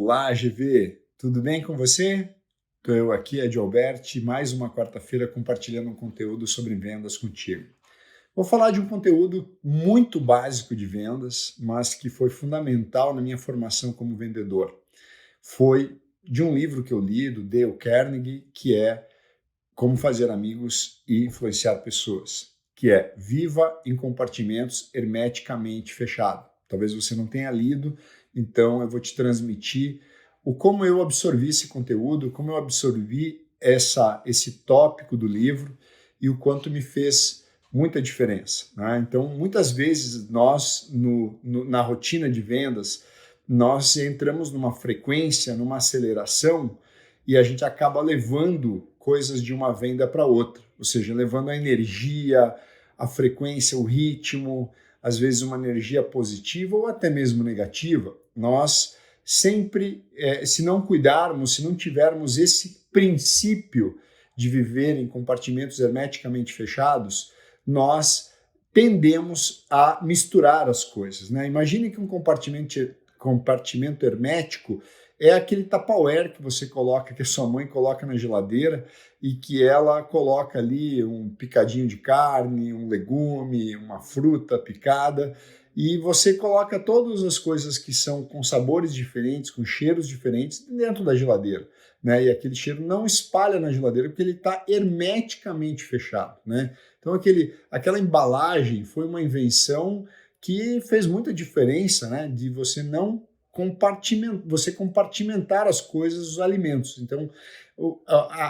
Olá, GV, tudo bem com você? Estou eu aqui, Ed Alberti, mais uma quarta-feira compartilhando um conteúdo sobre vendas contigo. Vou falar de um conteúdo muito básico de vendas, mas que foi fundamental na minha formação como vendedor. Foi de um livro que eu li, do Dale Carnegie, que é Como Fazer Amigos e Influenciar Pessoas, que é Viva em Compartimentos Hermeticamente Fechados. Talvez você não tenha lido, então eu vou te transmitir como eu absorvi esse conteúdo, como eu absorvi esse tópico do livro e o quanto me fez muita diferença, né? Então, muitas vezes nós, na rotina de vendas, nós entramos numa frequência, numa aceleração e a gente acaba levando coisas de uma venda para outra, ou seja, levando a energia, a frequência, o ritmo, às vezes uma energia positiva ou até mesmo negativa. Nós sempre, se não cuidarmos, se não tivermos esse princípio de viver em compartimentos hermeticamente fechados, nós tendemos a misturar as coisas, né? Imagine que um compartimento hermético é aquele Tupperware que você coloca, que a sua mãe coloca na geladeira e que ela coloca ali um picadinho de carne, um legume, uma fruta picada, e você coloca todas as coisas que são com sabores diferentes, com cheiros diferentes dentro da geladeira, né? E aquele cheiro não espalha na geladeira porque ele está hermeticamente fechado, né? Então aquela embalagem foi uma invenção que fez muita diferença, né? De você não compartimentar as coisas, os alimentos. Então,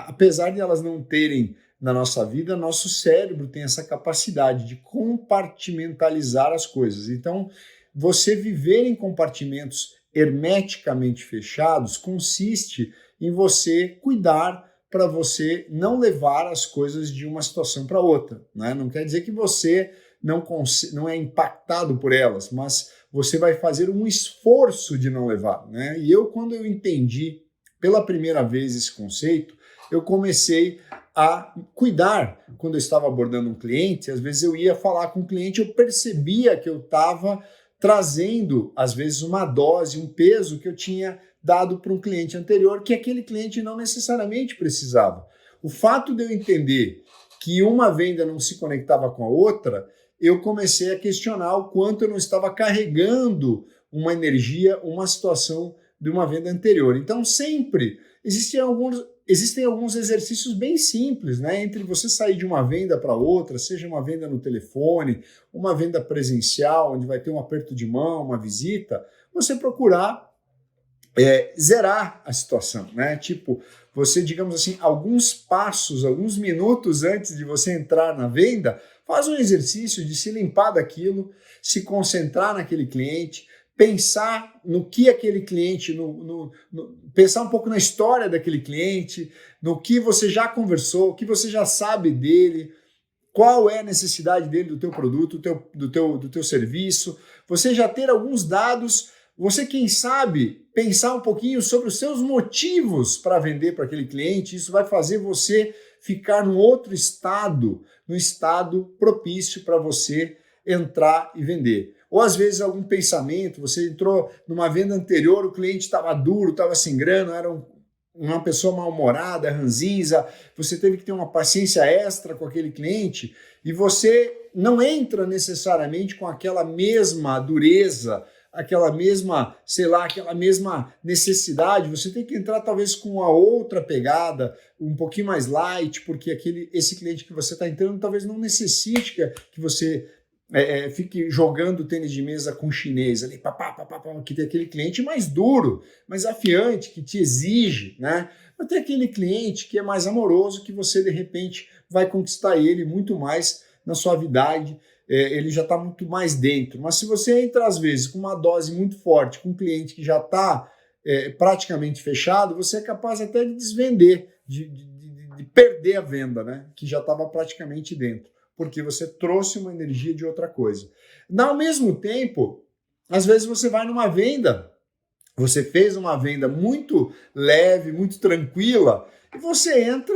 apesar de elas não terem na nossa vida, nosso cérebro tem essa capacidade de compartimentalizar as coisas. Então, você viver em compartimentos hermeticamente fechados consiste em você cuidar para você não levar as coisas de uma situação para outra, né? Não quer dizer que você não é impactado por elas, mas você vai fazer um esforço de não levar, né? E quando eu entendi pela primeira vez esse conceito, eu comecei a cuidar. Quando eu estava abordando um cliente, às vezes eu ia falar com o cliente, eu percebia que eu estava trazendo, às vezes, uma dose, um peso que eu tinha dado para um cliente anterior, que aquele cliente não necessariamente precisava. O fato de eu entender que uma venda não se conectava com a outra, eu comecei a questionar o quanto eu não estava carregando uma energia, uma situação de uma venda anterior. Então, sempre existem alguns exercícios bem simples, né? Entre você sair de uma venda para outra, seja uma venda no telefone, uma venda presencial, onde vai ter um aperto de mão, uma visita, você procurar zerar a situação, né? Tipo, você, digamos assim, alguns passos, alguns minutos antes de você entrar na venda, faz um exercício de se limpar daquilo, se concentrar naquele cliente, pensar no que aquele cliente, pensar um pouco na história daquele cliente, no que você já conversou, o que você já sabe dele, qual é a necessidade dele do teu produto, do teu serviço, você já ter alguns dados, você, quem sabe, pensar um pouquinho sobre os seus motivos para vender para aquele cliente. Isso vai fazer você ficar num outro estado, num estado propício para você entrar e vender. Ou às vezes algum pensamento, você entrou numa venda anterior, o cliente estava duro, estava sem grana, era uma pessoa mal-humorada, ranzinza, você teve que ter uma paciência extra com aquele cliente e você não entra necessariamente com aquela mesma dureza, aquela mesma, aquela mesma necessidade, você tem que entrar talvez com uma outra pegada, um pouquinho mais light, porque esse cliente que você está entrando talvez não necessite que você fique jogando tênis de mesa com chinês, ali, que tem aquele cliente mais duro, mais afiante, que te exige, né? Mas tem aquele cliente que é mais amoroso, que você de repente vai conquistar ele muito mais na suavidade, ele já está muito mais dentro. Mas se você entra, às vezes, com uma dose muito forte, com um cliente que já está praticamente fechado, você é capaz até de desvender, de perder a venda, né? Que já estava praticamente dentro, porque você trouxe uma energia de outra coisa. Ao mesmo tempo, às vezes você vai numa venda, você fez uma venda muito leve, muito tranquila, e você entra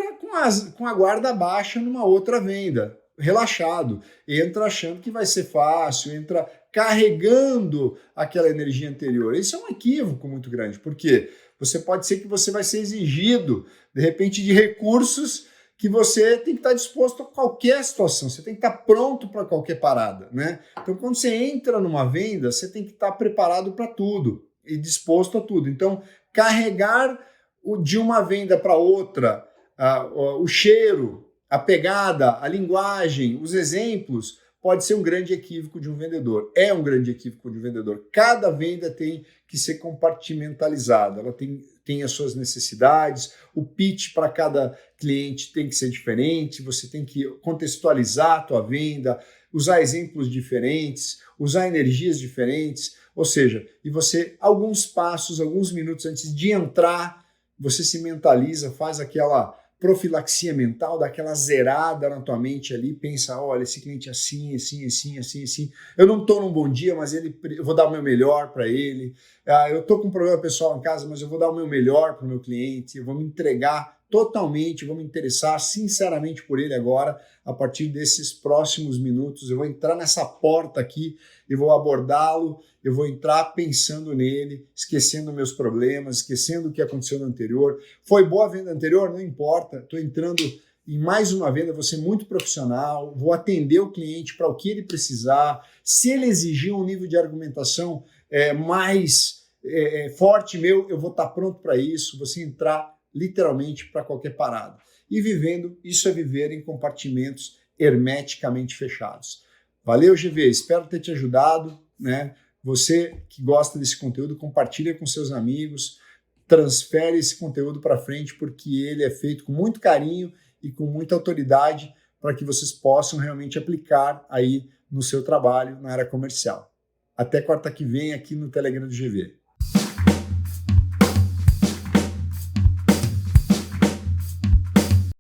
com a guarda baixa numa outra venda. relaxado, entra achando que vai ser fácil, entra carregando aquela energia anterior. Isso é um equívoco muito grande, porque você pode ser que você vai ser exigido, de repente, de recursos que você tem que estar disposto a qualquer situação, você tem que estar pronto para qualquer parada, né? Então, quando você entra numa venda, você tem que estar preparado para tudo e disposto a tudo. Então, carregar de uma venda para outra, o cheiro, a pegada, a linguagem, os exemplos, pode ser um grande equívoco de um vendedor. É um grande equívoco de um vendedor. Cada venda tem que ser compartimentalizada, ela tem as suas necessidades, o pitch para cada cliente tem que ser diferente, você tem que contextualizar a tua venda, usar exemplos diferentes, usar energias diferentes, ou seja, e você, alguns passos, alguns minutos antes de entrar, você se mentaliza, faz aquela profilaxia mental, dá aquela zerada na tua mente ali, pensa, olha, esse cliente é assim, assim, assim, assim, assim, eu não estou num bom dia, mas eu vou dar o meu melhor para ele, eu estou com um problema pessoal em casa, mas eu vou dar o meu melhor para o meu cliente, eu vou me entregar totalmente, vou me interessar sinceramente por ele agora, a partir desses próximos minutos, eu vou entrar nessa porta aqui e vou abordá-lo, eu vou entrar pensando nele, esquecendo meus problemas, esquecendo o que aconteceu no anterior. Foi boa a venda anterior? Não importa, estou entrando em mais uma venda, vou ser muito profissional, vou atender o cliente para o que ele precisar. Se ele exigir um nível de argumentação mais forte meu, eu vou estar pronto para isso, você entrar literalmente para qualquer parada. E vivendo, isso é viver em compartimentos hermeticamente fechados. Valeu, GV, espero ter te ajudado, né? Você que gosta desse conteúdo, compartilha com seus amigos, transfere esse conteúdo para frente, porque ele é feito com muito carinho e com muita autoridade para que vocês possam realmente aplicar aí no seu trabalho, na área comercial. Até quarta que vem aqui no Telegram do GV.